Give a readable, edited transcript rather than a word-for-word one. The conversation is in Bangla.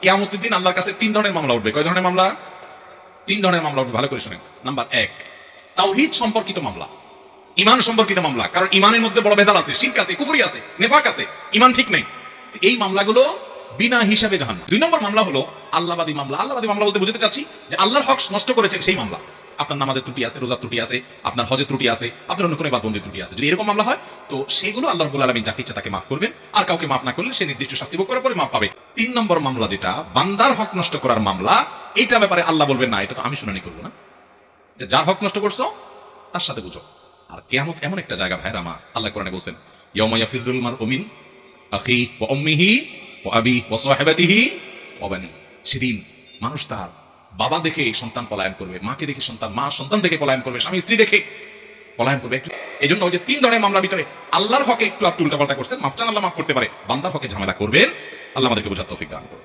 কিয়ামতের দিন আল্লাহর কাছে 3 ধরনের মামলা উঠবে। কয় ধরনের মামলা? 3 ধরনের মামলা উঠবে, ভালো করে শুনেন। নাম্বার 1, তাওহীদ সম্পর্কিত মামলা, ঈমান সম্পর্কিত মামলা। কারণ ঈমানের মধ্যে বড় ভেজাল আছে, শিরক আছে, কুফরি আছে, নেফাক আছে, ঈমান ঠিক নেই। এই মামলাগুলো বিনা হিসাবে জাহান্নাম। 2 নম্বর মামলা হলো আল্লাহবাদী মামলা। আল্লাহবাদী মামলা বলতে বুঝাতে চাচ্ছি যে আল্লাহর হক নষ্ট করেছেন সেই মামলা। আপনার নামাজের ত্রুটি আছে, রোজার ত্রুটি আছে, আপনার হজের ত্রুটি আছে, আপনার অন্য কোনো ইবাদতের ত্রুটি আছে। যদি এরকম মামলা হয় তো সেগুলো আল্লাহ রাব্বুল আলামিন যাকে ইচ্ছা তাকে মাফ করবেন, আর কাউকে মাফ না করলে সে নির্দিষ্ট শাস্তি ভোগ করার পরে মাফ পাবে। 3 নম্বর মামলা যেটা বান্দার হক নষ্ট করার মামলা, এইটা ব্যাপারে আল্লাহ বলবেন না, এটা তো আমি শুনানি করবো না, যার হক নষ্ট করছো তার সাথে বুঝো। আর কিয়ামত এমন একটা জায়গা ভাইরা আমার, আল্লাহ কোরআনে বলছেন ইয়াউমা ইয়াফিরুল মারউ মিন আখি ওয়া উম্মিহি ওয়া আবি ওয়া সাহিবাতিহি ওয়া বানি। সেদিন মানুষ তার বাবা দেখে সন্তান পলায়ন করবে, মাকে দেখে সন্তান, মা সন্তান দেখে পলায়ন করবে, স্বামী স্ত্রী দেখে পলায়ন করবে। এই জন্য ওই যে 3 ধরনের মামলার ভিতরে আল্লাহর হকে একটু উল্টাপাল্টা করছেন, মাফ চান আল্লাহ মাফ করতে পারে, বান্দার হকে ঝামেলা করবেন, আল্লাহ আমাদেরকে বোঝার তৌফিক দান করুন।